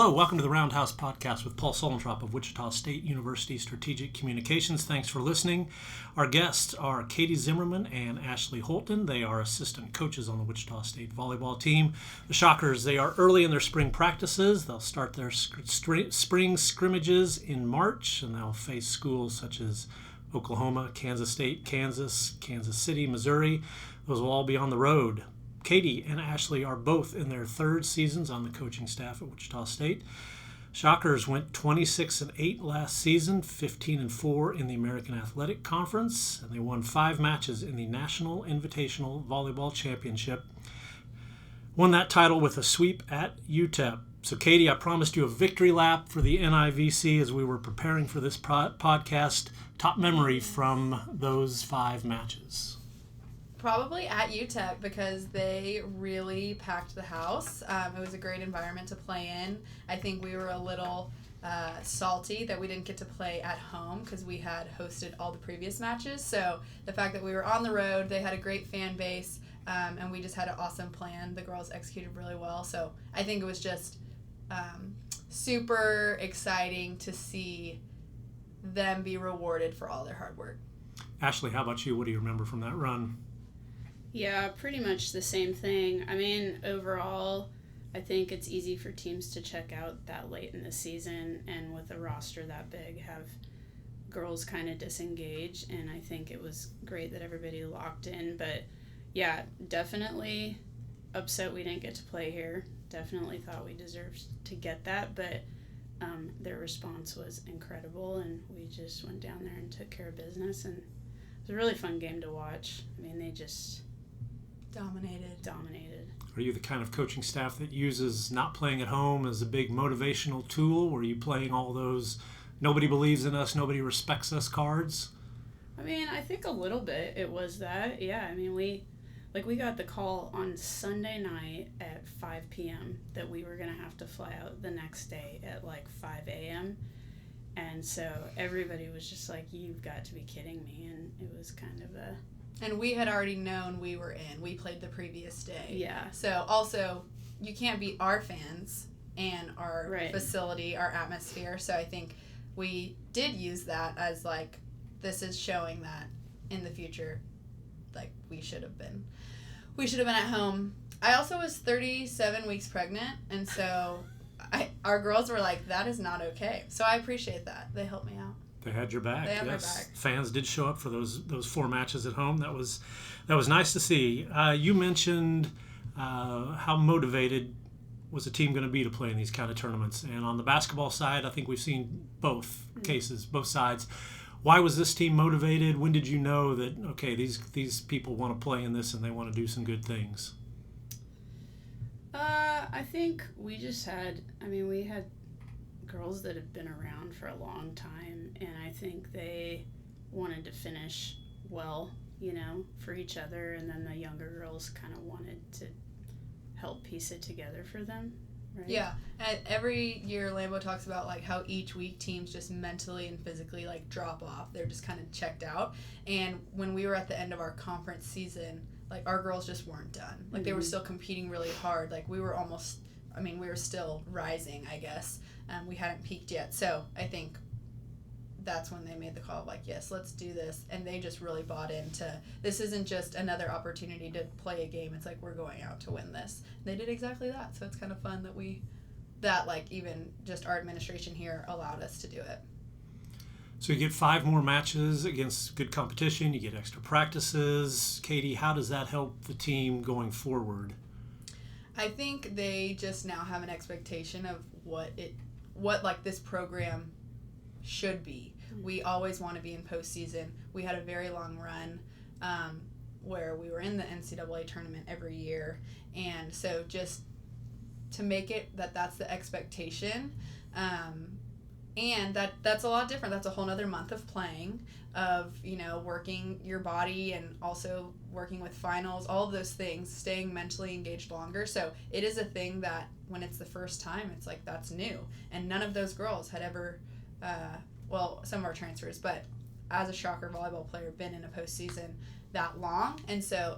Hello, welcome to the Roundhouse podcast with Paul Solentrop of Wichita State University Strategic Communications. Thanks for listening. Our guests are Katie Zimmerman and Ashleigh Houlton. They are assistant coaches on the Wichita State volleyball team. The Shockers, they are early in their spring practices. They'll start their spring scrimmages in March, and they'll face schools such as Oklahoma, Kansas State, Kansas City, Missouri. Those will all be on the road. Katie and Ashleigh are both in their third seasons on the coaching staff at Wichita State. Shockers went 26-8 last season, 15-4 in the American Athletic Conference, and they won 5 matches in the National Invitational Volleyball Championship. Won that title with a sweep at UTEP. So, Katie, I promised you a victory lap for the NIVC as we were preparing for this podcast. Top memory from those 5 matches. Probably at UTEP because they really packed the house. It was a great environment to play in. I think we were a little salty that we didn't get to play at home because we had hosted all the previous matches. So the fact that we were on the road, they had a great fan base, and we just had an awesome plan. The girls executed really well. So I think it was just super exciting to see them be rewarded for all their hard work. Ashleigh, how about you? What do you remember from that run? Yeah, pretty much the same thing. I mean, overall, I think it's easy for teams to check out that late in the season, and with a roster that big, have girls kind of disengage, and I think it was great that everybody locked in. But yeah, definitely upset we didn't get to play here. Definitely thought we deserved to get that, but their response was incredible, and we just went down there and took care of business, and it was a really fun game to watch. I mean, they just dominated. Are you the kind of coaching staff that uses not playing at home as a big motivational tool? Were you playing all those nobody believes in us, nobody respects us cards? I mean, I think a little bit it was that. Yeah, I mean, we got the call on Sunday night at 5 p.m. that we were going to have to fly out the next day at like 5 a.m. And so everybody was just like, you've got to be kidding me. And it was kind of a... And we had already known we were in. We played the previous day. Yeah. So also, you can't beat our fans and our facility, our atmosphere. So I think we did use that as like, this is showing that in the future, like we should have been at home. I also was 37 weeks pregnant, and so our girls were like, that is not okay. So I appreciate that. They helped me out. They had your back. They had yes. my back. Fans did show up for those 4 matches at home. That was nice to see. You mentioned how motivated was the team going to be to play in these kind of tournaments. And on the basketball side, I think we've seen both cases, both sides. Why was this team motivated? When did you know that, okay, these people want to play in this and they want to do some good things? I think we had girls that have been around for a long time, and I think they wanted to finish well, for each other, and then the younger girls kind of wanted to help piece it together for them. Right? Yeah, and every year Lambeau talks about like how each week teams just mentally and physically like drop off. They're just kind of checked out. And when we were at the end of our conference season, like our girls just weren't done. Like they were still competing really hard. Like we were still rising, I guess. We hadn't peaked yet. So I think that's when they made the call of like, yes, let's do this. And they just really bought into, this isn't just another opportunity to play a game. It's like, we're going out to win this. And they did exactly that. So it's kind of fun that like even just our administration here allowed us to do it. So you get 5 more matches against good competition. You get extra practices. Katie, how does that help the team going forward? I think they just now have an expectation of what like this program should be. We always want to be in postseason. We had a very long run where we were in the NCAA tournament every year, and so just to make it that's the expectation, and that's a lot different. That's a whole nother month of playing, of working your body and also working with finals, all of those things, staying mentally engaged longer. So it is a thing that when it's the first time, it's like that's new, and none of those girls had ever some of our transfers, but as a Shocker volleyball player, been in a postseason that long. And so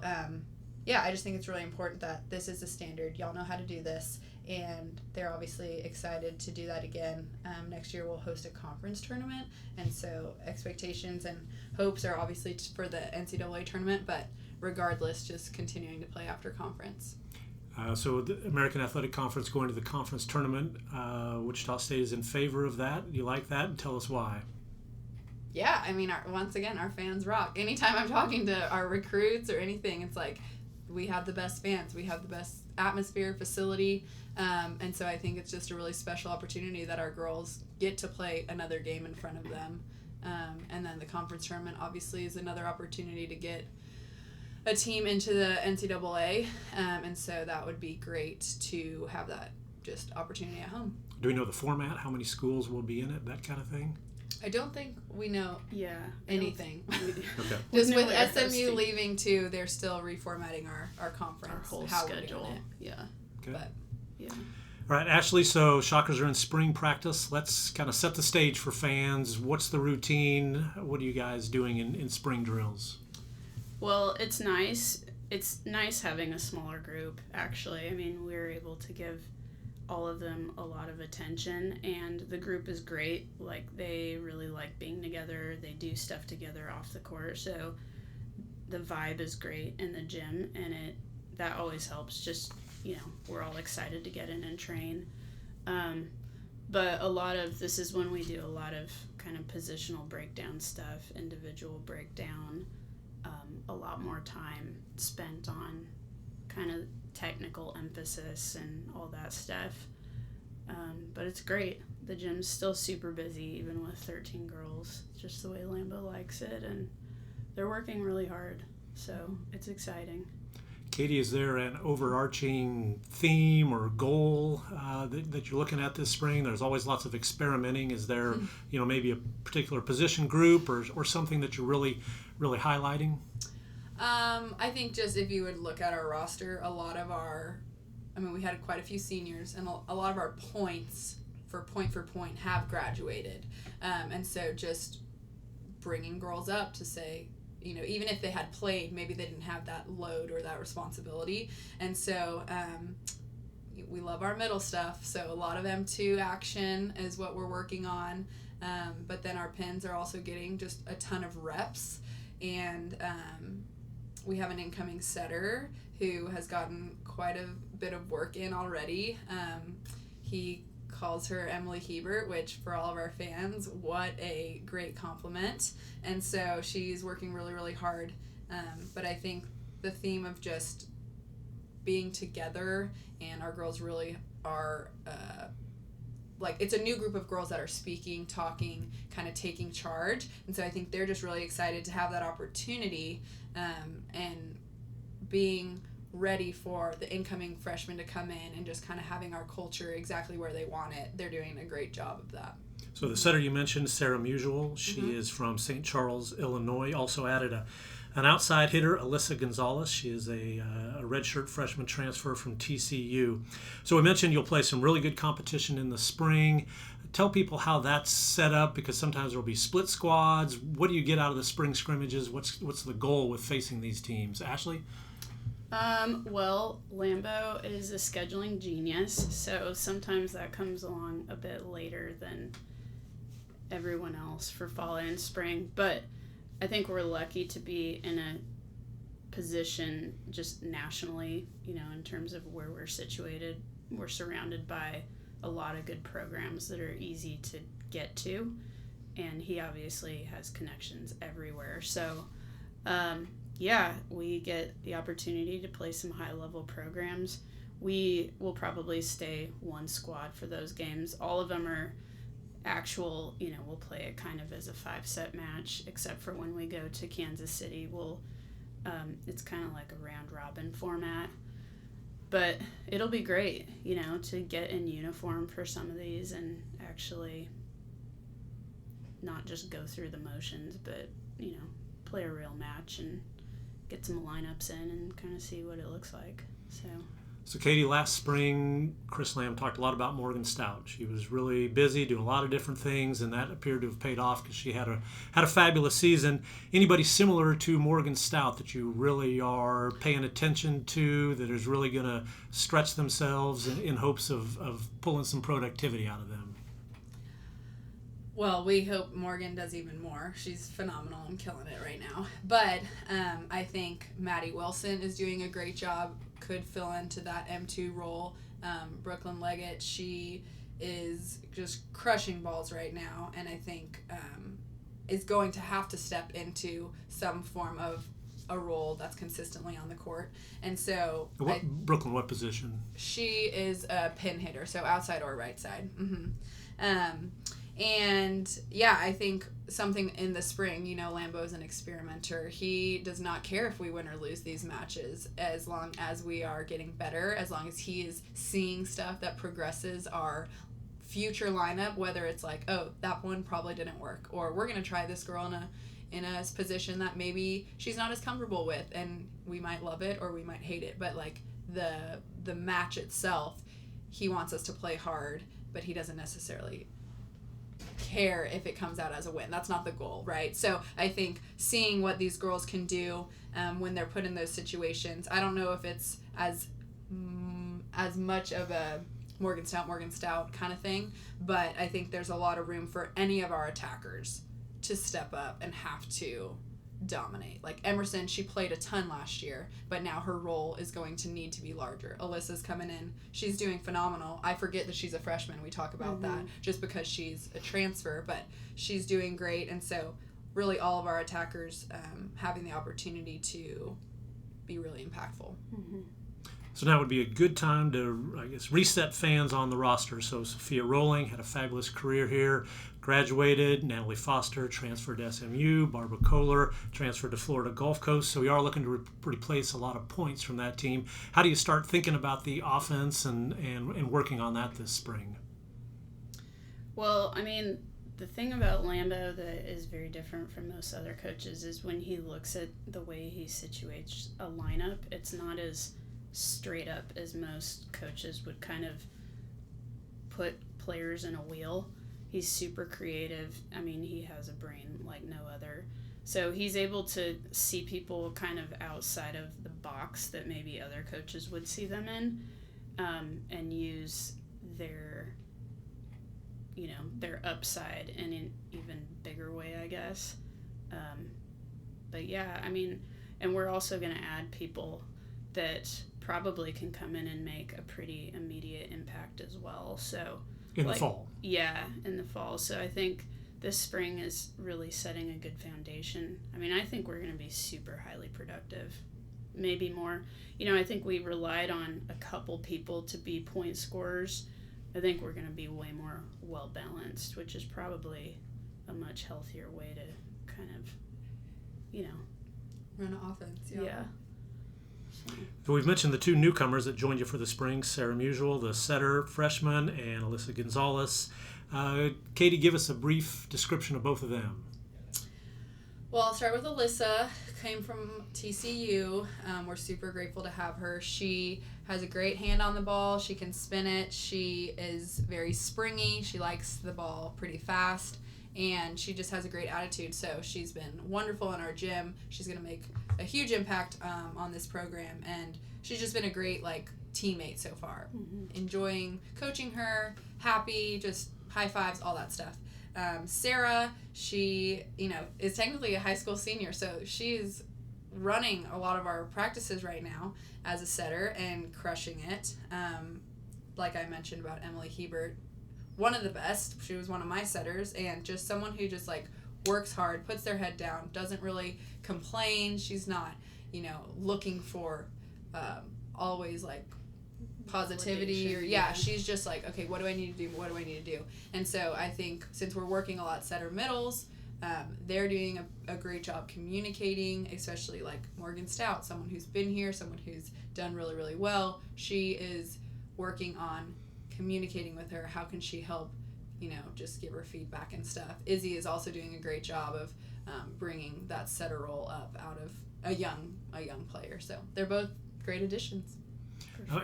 yeah, I just think it's really important that this is the standard. Y'all know how to do this, and they're obviously excited to do that again. Next year we'll host a conference tournament, and so expectations and hopes are obviously for the NCAA tournament, but regardless, just continuing to play after conference. So the American Athletic Conference going to the conference tournament, Wichita State is in favor of that. You like that? And tell us why. Yeah, I mean, once again, our fans rock. Anytime I'm talking to our recruits or anything, it's like we have the best fans. We have the best atmosphere, facility, and so I think it's just a really special opportunity that our girls get to play another game in front of them. And then the conference tournament obviously is another opportunity to get a team into the NCAA, and so that would be great to have that just opportunity at home. Do we know the format, how many schools will be in it, that kind of thing? I don't think we know anything. Okay. Just with SMU leaving too, they're still reformatting our conference. Our whole how schedule. We're doing it. Yeah. Okay. But, yeah. All right, Ashleigh, so Shockers are in spring practice. Let's kind of set the stage for fans. What's the routine? What are you guys doing in spring drills? Well, it's nice. It's nice having a smaller group, actually. I mean, we're able to give all of them a lot of attention, and the group is great. Like, they really like being together. They do stuff together off the court, so the vibe is great in the gym, and that always helps. Just, we're all excited to get in and train. But this is when we do a lot of kind of positional breakdown stuff, individual breakdown, a lot more time spent on kind of technical emphasis and all that stuff. But it's great. The gym's still super busy, even with 13 girls, just the way Lambeau likes it, and they're working really hard, so it's exciting. Katie, is there an overarching theme or goal that you're looking at this spring? There's always lots of experimenting. Is there, maybe a particular position group or something that you're really, really highlighting? I think just if you would look at our roster, we had quite a few seniors, and a lot of our points for point have graduated. And so just bringing girls up to say, even if they had played, maybe they didn't have that load or that responsibility. And so we love our middle stuff. So a lot of M2 action is what we're working on. But then our pins are also getting just a ton of reps. And we have an incoming setter who has gotten quite a bit of work in already. He calls her Emily Hebert, which for all of our fans, what a great compliment. And so she's working really, really hard. But I think the theme of just being together, and our girls really are, it's a new group of girls that are speaking, talking, kind of taking charge. And so I think they're just really excited to have that opportunity, and being ready for the incoming freshmen to come in and just kind of having our culture exactly where they want it. They're doing a great job of that. So the setter you mentioned, Sarah Musial, she is from St. Charles, Illinois. Also added an outside hitter, Alyssa Gonzales. She is a redshirt freshman transfer from TCU. So we mentioned you'll play some really good competition in the spring. Tell people how that's set up, because sometimes there'll be split squads. What do you get out of the spring scrimmages? What's the goal with facing these teams? Ashleigh? Well, Lambeau is a scheduling genius, so sometimes that comes along a bit later than everyone else for fall and spring, but I think we're lucky to be in a position just nationally, in terms of where we're situated. We're surrounded by a lot of good programs that are easy to get to, and he obviously has connections everywhere, so we get the opportunity to play some high-level programs. We will probably stay one squad for those games. All of them are actual, we'll play it kind of as a 5-set match, except for when we go to Kansas City, it's kind of like a round-robin format. But it'll be great, to get in uniform for some of these and actually not just go through the motions, but, play a real match and get some lineups in and kind of see what it looks like. So So, Katie, last spring, Chris Lamb talked a lot about Morgan Stout. She was really busy doing a lot of different things, and that appeared to have paid off because she had a fabulous season. Anybody similar to Morgan Stout that you really are paying attention to, that is really going to stretch themselves in hopes of pulling some productivity out of them? Well, we hope Morgan does even more. She's phenomenal and killing it right now. But I think Maddie Wilson is doing a great job, could fill into that M2 role. Brooklyn Leggett, she is just crushing balls right now, and I think is going to have to step into some form of a role that's consistently on the court. And so Brooklyn, what position? She is a pin hitter, so outside or right side. And yeah, I think something in the spring, Lambeau's an experimenter. He does not care if we win or lose these matches as long as we are getting better, as long as he is seeing stuff that progresses our future lineup, whether it's like, oh, that one probably didn't work, or we're going to try this girl in a position that maybe she's not as comfortable with, and we might love it or we might hate it. But like the match itself, he wants us to play hard, but he doesn't necessarily care if it comes out as a win. That's not the goal, right? So I think seeing what these girls can do when they're put in those situations, I don't know if it's as much of a Morgan Stout kind of thing, but I think there's a lot of room for any of our attackers to step up and have to dominate. Like Emerson, she played a ton last year, but now her role is going to need to be larger. Alyssa's coming in. She's doing phenomenal. I forget that she's a freshman. We talk about that just because she's a transfer, but she's doing great. And so really all of our attackers having the opportunity to be really impactful. So now would be a good time to, I guess, reset fans on the roster. So Sophia Rowling had a fabulous career here, graduated. Natalie Foster transferred to SMU. Barbara Kohler transferred to Florida Gulf Coast. So we are looking to replace a lot of points from that team. How do you start thinking about the offense and working on that this spring? Well, I mean, the thing about Lambeau that is very different from most other coaches is when he looks at the way he situates a lineup, it's not as straight up as most coaches would kind of put players in a wheel. He's super creative. I mean, he has a brain like no other. So he's able to see people kind of outside of the box that maybe other coaches would see them in, and use their upside in an even bigger way, I guess. But yeah, I mean, and we're also going to add people that probably can come in and make a pretty immediate impact as well. So in the fall. Yeah, in the fall. So I think this spring is really setting a good foundation. I mean, I think we're going to be super highly productive. Maybe more. I think we relied on a couple people to be point scorers. I think we're going to be way more well-balanced, which is probably a much healthier way to kind of, run an offense. Yeah. So we've mentioned the two newcomers that joined you for the spring, Sarah Musial, the setter freshman, and Alyssa Gonzales. Katie, give us a brief description of both of them. Well, I'll start with Alyssa. Came from TCU. We're super grateful to have her. She has a great hand on the ball. She can spin it. She is very springy. She likes the ball pretty fast. And she just has a great attitude. So she's been wonderful in our gym. She's going to make a huge impact on this program. And she's just been a great teammate so far. Enjoying coaching her, happy, just high fives, all that stuff. Sarah, she, is technically a high school senior. So she's running a lot of our practices right now as a setter and crushing it. Like I mentioned about Emily Hebert, one of the best. She was one of my setters, and just someone who just works hard, puts their head down, doesn't really complain. She's not, looking for always positivity or she's just okay, what do I need to do? And so I think since we're working a lot setter middles, they're doing a great job communicating, especially Morgan Stout, someone who's been here, someone who's done really, really well. She is working on communicating with her. How can she help, just give her feedback and stuff. Izzy is also doing a great job of bringing that setter role up out of a young player. So they're both great additions.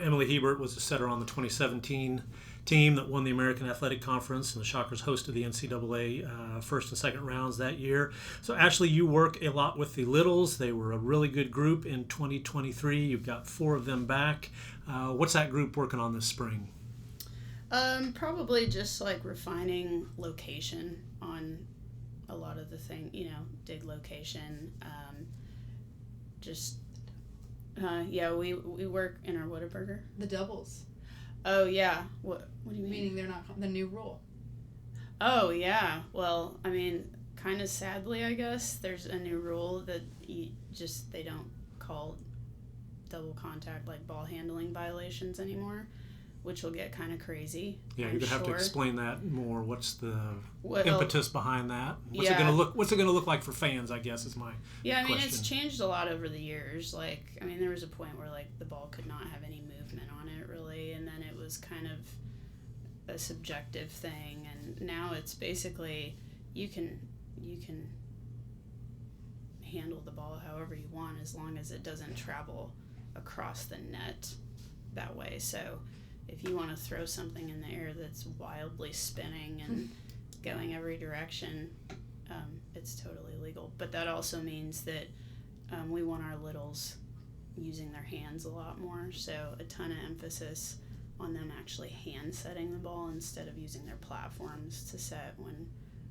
Emily Hebert was a setter on the 2017 team that won the American Athletic Conference, and the Shockers hosted the NCAA first and second rounds that year. So, Ashleigh, you work a lot with the Littles. They were a really good group in 2023. You've got 4 of them back. What's that group working on this spring? Probably just like refining location on a lot of the thing, dig location. We work in our Whataburger. The doubles. Oh, yeah. What do you mean? Meaning they're not the new rule. Oh, yeah. Well, I mean, kind of sadly, I guess, there's a new rule that they don't call double contact, like ball handling violations anymore, which will get kind of crazy. Yeah, you're going to have to explain that more. What's the impetus behind that? What's it going to look like for fans, I guess, is my question. It's changed a lot over the years. There was a point where, the ball could not have any movement on it, really, and then it was kind of a subjective thing, and now it's basically you can handle the ball however you want as long as it doesn't travel across the net that way. So if you want to throw something in the air that's wildly spinning and going every direction, it's totally legal. But that also means that we want our littles using their hands a lot more, so a ton of emphasis on them actually hand setting the ball instead of using their platforms to set when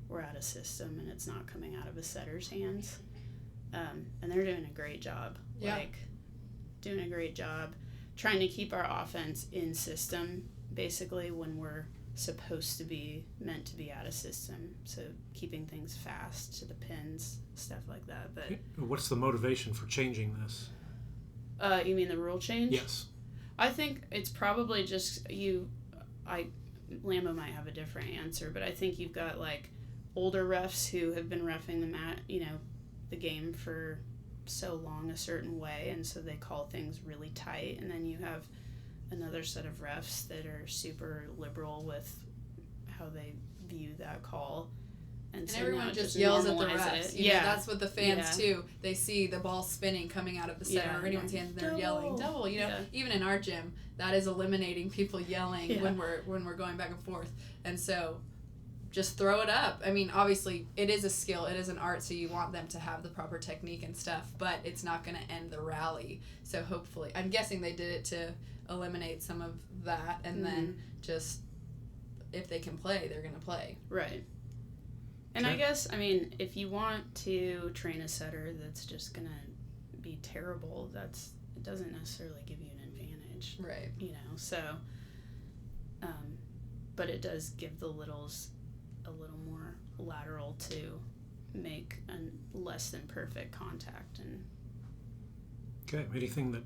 we're out of system and it's not coming out of a setter's hands. And they're doing a great job. Yeah. Doing a great job trying to keep our offense in system, basically, when we're supposed to be meant to be out of system. So keeping things fast to the pins, stuff like that. But what's the motivation for changing this? You mean the rule change? Yes. I think it's probably just Lambo might have a different answer, but I think you've got older refs who have been reffing the game for so long a certain way, and so they call things really tight, and then you have another set of refs that are super liberal with how they view that call, and so everyone just yells at the refs. That's what the fans too. They see the ball spinning coming out of the center or anyone's hands, and they're yelling double. Even in our gym, that is eliminating people yelling when we're going back and forth, and so just throw it up. I mean, obviously, it is a skill. It is an art, so you want them to have the proper technique and stuff, but it's not going to end the rally. So hopefully, I'm guessing they did it to eliminate some of that, and then just, if they can play, they're going to play. Right. And I guess, if you want to train a setter that's just going to be terrible, it doesn't necessarily give you an advantage. Right. So, but it does give the littles a little more lateral to make a less than perfect contact. And anything that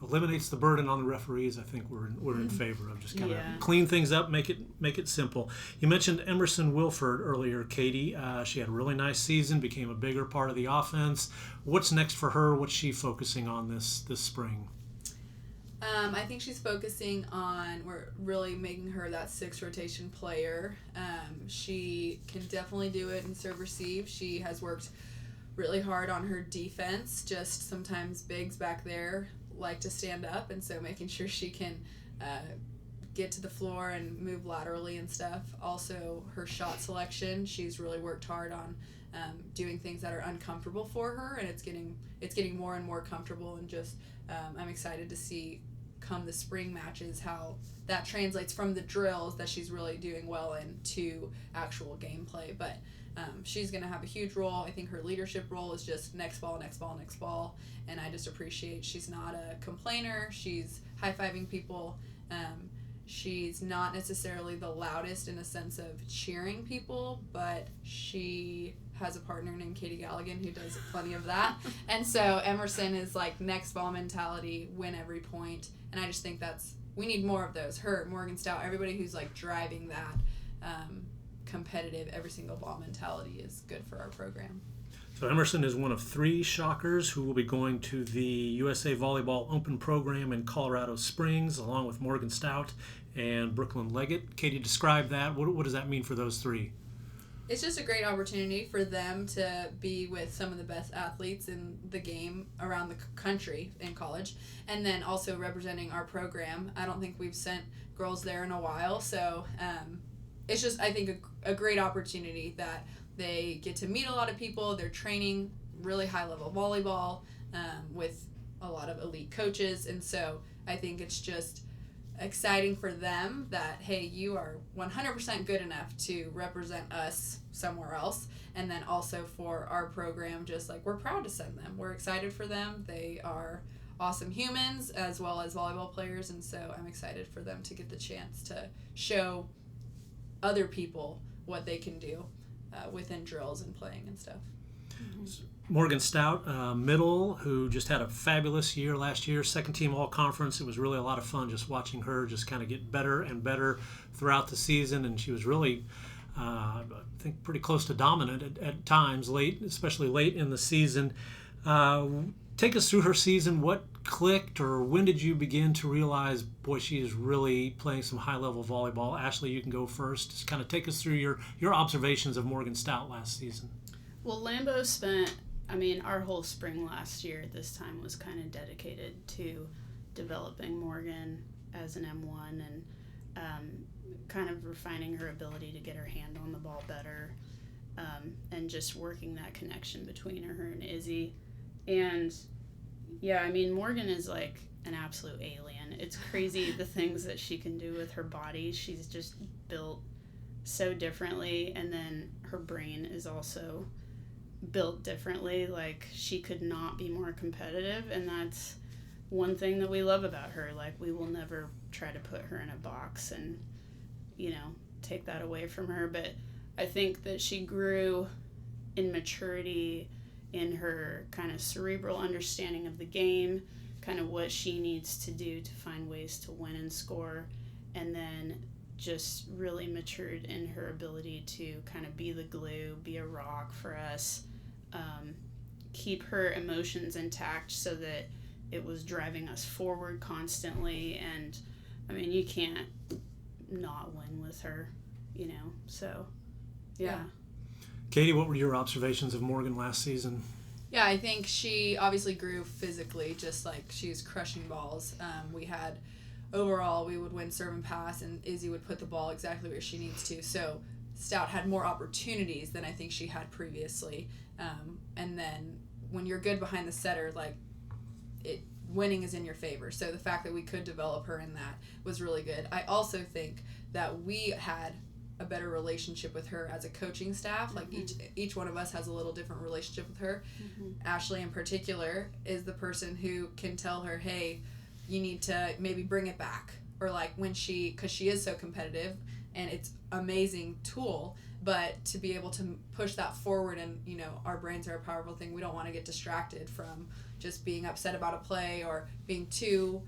eliminates the burden on the referees, I think we're in favor of. Just kind of clean things up, make it simple. You mentioned Emerson Wilford earlier, Katie. She had a really nice season, became a bigger part of the offense. What's next for her? What's she focusing on this spring? I think she's focusing on, we're really making her that 6 rotation player. She can definitely do it in serve receive. She has worked really hard on her defense. Just sometimes bigs back there like to stand up, and so making sure she can get to the floor and move laterally and stuff. Also, her shot selection, she's really worked hard on doing things that are uncomfortable for her, and it's getting more and more comfortable, and just I'm excited to see come the spring matches how that translates from the drills that she's really doing well in to actual gameplay. But she's going to have a huge role. I think her leadership role is just next ball, and I just appreciate she's not a complainer. She's high-fiving people. She's not necessarily the loudest in a sense of cheering people, but she has a partner named Katie Galligan who does plenty of that. And so Emerson is next ball mentality, win every point. And I just think we need more of those. Her, Morgan Stout, everybody who's driving that competitive every single ball mentality is good for our program. So Emerson is one of 3 Shockers who will be going to the USA Volleyball Open program in Colorado Springs, along with Morgan Stout and Brooklyn Leggett. Katie, describe that. What does that mean for those 3? It's just a great opportunity for them to be with some of the best athletes in the game around the country in college, and then also representing our program. I don't think we've sent girls there in a while, so it's just, I think, a great opportunity that they get to meet a lot of people. They're training really high-level volleyball with a lot of elite coaches, and so I think it's just exciting for them that, hey, you are 100% good enough to represent us somewhere else. And then also for our program, just like, we're proud to send them. We're excited for them. They are awesome humans as well as volleyball players, and so I'm excited for them to get the chance to show other people what they can do within drills and playing and stuff. Morgan Stout, middle, who just had a fabulous year last year, second team all-conference. It was really a lot of fun just watching her just kind of get better and better throughout the season, and she was really, I think, pretty close to dominant at times, especially late in the season. Take us through her season. What clicked, or when did you begin to realize, boy, she is really playing some high-level volleyball? Ashleigh, you can go first. Just kind of take us through your observations of Morgan Stout last season. Well, Lambeau spent, our whole spring last year at this time was kind of dedicated to developing Morgan as an M1 and kind of refining her ability to get her hand on the ball better, and just working that connection between her and Izzy. And yeah, Morgan is like an absolute alien. It's crazy the things that she can do with her body. She's just built so differently, and then her brain is also built differently. Like, she could not be more competitive, and that's one thing that we love about her. Like, we will never try to put her in a box and take that away from her, but I think that she grew in maturity in her kind of cerebral understanding of the game, kind of what she needs to do to find ways to win and score, and then just really matured in her ability to kind of be the glue, be a rock for us, keep her emotions intact so that it was driving us forward constantly. And you can't not win with her, so yeah. Katie, what were your observations of Morgan last season? Yeah, I think she obviously grew physically, just like she was crushing balls. Overall, we would win serve and pass, and Izzy would put the ball exactly where she needs to. So Stout had more opportunities than I think she had previously. And then when you're good behind the setter, winning is in your favor. So the fact that we could develop her in that was really good. I also think that we had a better relationship with her as a coaching staff. Like, each one of us has a little different relationship with her. Ashleigh in particular is the person who can tell her, hey, you need to maybe bring it back, or like when because she is so competitive, and it's amazing tool, but to be able to push that forward, and our brains are a powerful thing. We don't want to get distracted from just being upset about a play or being too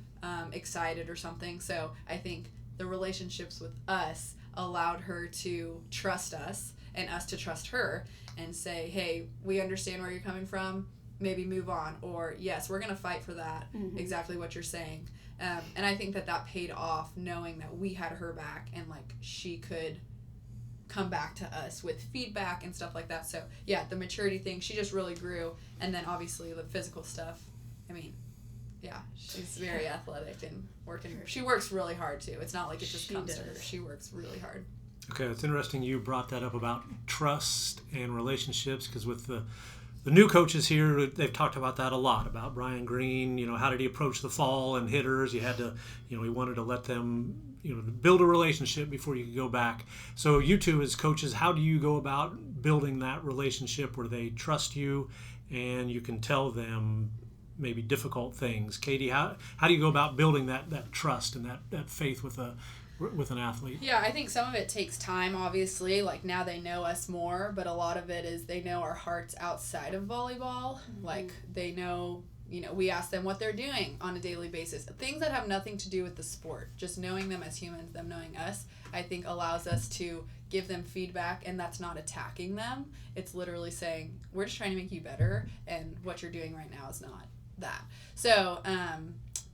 excited or something. So I think the relationships with us allowed her to trust us and us to trust her and say, hey, we understand where you're coming from, maybe move on, or yes, we're going to fight for that, exactly what you're saying. And I think that paid off, knowing that we had her back and like she could come back to us with feedback and stuff like that. So yeah, the maturity thing, she just really grew. And then obviously the physical stuff, yeah, she's very athletic and she works really hard too. It's not like it just comes to her. She works really hard. Okay, it's interesting you brought that up about trust and relationships, because with the new coaches here, they've talked about that a lot, about Brian Green. How did he approach the fall and hitters? You had to, he wanted to let them, build a relationship before you could go back. So you two as coaches, how do you go about building that relationship where they trust you and you can tell them maybe difficult things? Katie, how do you go about building that trust and that faith with an athlete? Yeah, I think some of it takes time, obviously. Like, now they know us more, but a lot of it is they know our hearts outside of volleyball. Like, they know, we ask them what they're doing on a daily basis. Things that have nothing to do with the sport. Just knowing them as humans, them knowing us, I think allows us to give them feedback, and that's not attacking them. It's literally saying, we're just trying to make you better, and what you're doing right now is not that. So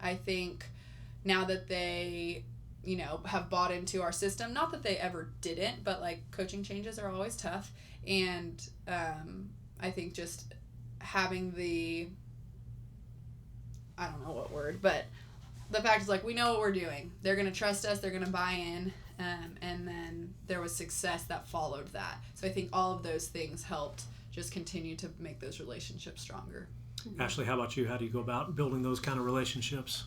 I think now that they have bought into our system. Not that they ever didn't, but like coaching changes are always tough. And I think just having I don't know what word, but the fact is, like, we know what we're doing. They're going to trust us. They're going to buy in. And then there was success that followed that. So I think all of those things helped just continue to make those relationships stronger. Ashleigh, how about you? How do you go about building those kind of relationships?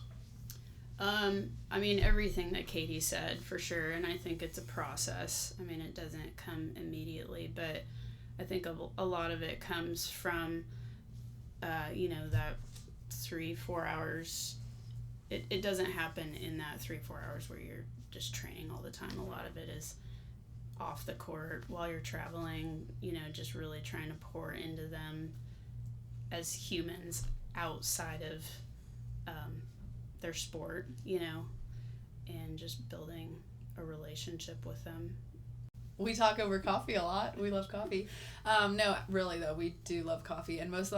I mean, everything that Katie said, for sure. And I think it's a process. I mean, it doesn't come immediately, but I think a lot of it comes from, that 3-4 hours. It doesn't happen in that 3-4 hours where you're just training all the time. A lot of it is off the court while you're traveling, just really trying to pour into them as humans outside of their sport, and just building a relationship with them. We talk over coffee a lot. We love coffee. No, really though, we do love coffee, and most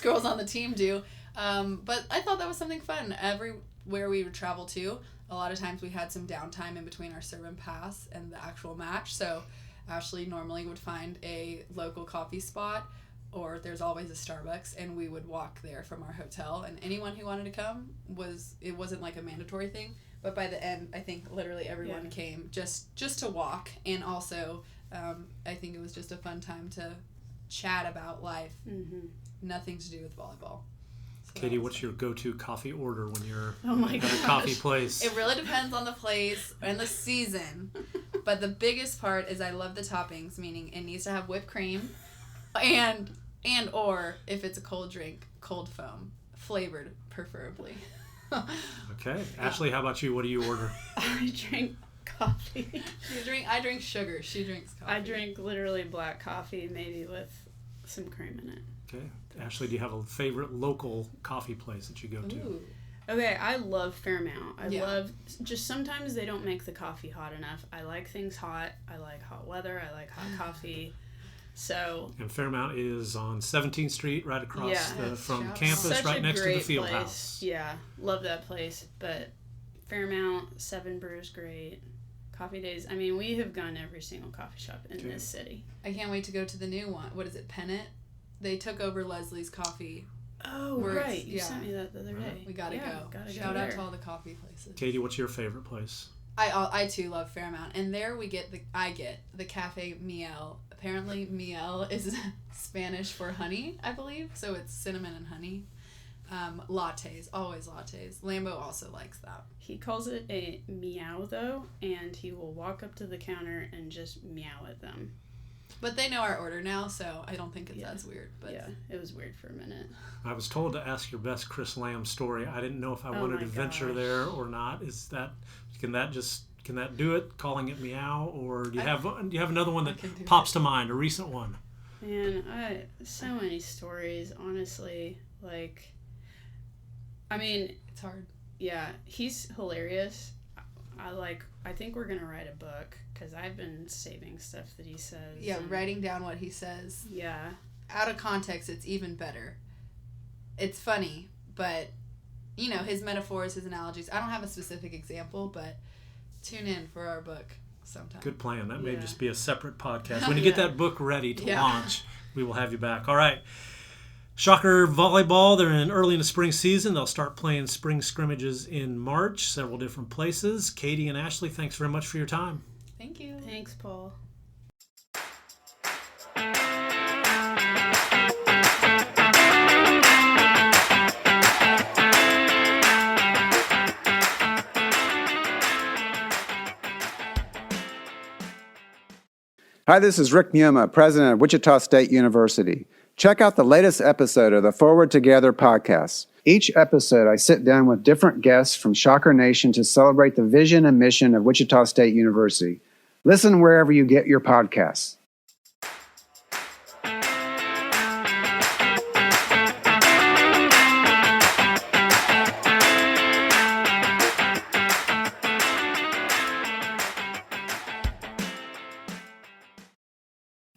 girls on the team do. But I thought that was something fun. Everywhere we would travel to, a lot of times we had some downtime in between our serve and pass and the actual match. So Ashleigh normally would find a local coffee spot, or there's always a Starbucks, and we would walk there from our hotel. And anyone who wanted to come it wasn't like a mandatory thing. But by the end, I think literally everyone came just to walk. And also, I think it was just a fun time to chat about life. Mm-hmm. Nothing to do with volleyball. So Katie, what's your go-to coffee order when you're at a coffee place? It really depends on the place and the season. But the biggest part is I love the toppings, meaning it needs to have whipped cream or if it's a cold drink, cold foam, flavored preferably. Okay. Ashleigh, how about you? What do you order? I drink coffee. I drink sugar. She drinks coffee. I drink literally black coffee, maybe with some cream in it. Okay. Ashleigh, do you have a favorite local coffee place that you go to? Ooh. Okay, I love Fairmount. I love, just sometimes they don't make the coffee hot enough. I like things hot. I like hot weather. I like hot coffee. So. And Fairmount is on 17th Street, right across from Shoc. campus, right next to the field place. house. Yeah, love that place. But Fairmount, 7 Brews, great. Coffee days. I mean, we have gone to every single coffee shop in this city. I can't wait to go to the new one. What is it, Pennant? They took over Leslie's Coffee. Oh, right. You sent me that the other day. We gotta go. Shout out to all the coffee places. Katie, what's your favorite place? I too love Fairmount, and there I get the Cafe Miel. Apparently, miel is Spanish for honey, I believe. So it's cinnamon and honey. Lattes, always lattes. Lambo also likes that. He calls it a meow though, and he will walk up to the counter and just meow at them. But they know our order now, so I don't think it's as weird. But yeah, it was weird for a minute. I was told to ask your best Chris Lamb story. I didn't know if I wanted to venture there or not. Can that do it? Calling it meow, or do you have another one that pops to mind, a recent one? Man, so many stories. Honestly, it's hard. Yeah, he's hilarious. I think we're gonna write a book because I've been saving stuff that he says. Yeah, writing down what he says. Yeah. Out of context, it's even better. It's funny, but his metaphors, his analogies. I don't have a specific example, but tune in for our book sometime. Good plan. That may just be a separate podcast. When you get that book ready to launch, we will have you back. All right. Shocker volleyball, they're early in the spring season. They'll start playing spring scrimmages in March, several different places. Katie and Ashleigh, thanks very much for your time. Thank you. Thanks, Paul. Hi, this is Rick Muma, president of Wichita State University. Check out the latest episode of the Forward Together podcast. Each episode, I sit down with different guests from Shocker Nation to celebrate the vision and mission of Wichita State University. Listen wherever you get your podcasts.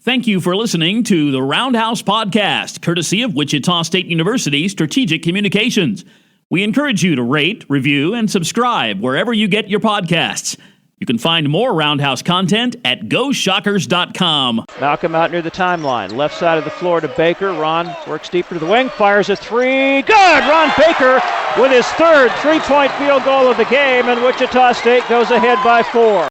Thank you for listening to the Roundhouse podcast, courtesy of Wichita State University Strategic Communications. We encourage you to rate, review, and subscribe wherever you get your podcasts. You can find more Roundhouse content at GoShockers.com. Malcolm out near the timeline. Left side of the floor to Baker. Ron works deeper to the wing. Fires a three. Good! Ron Baker with his third three-point field goal of the game, and Wichita State goes ahead by 4.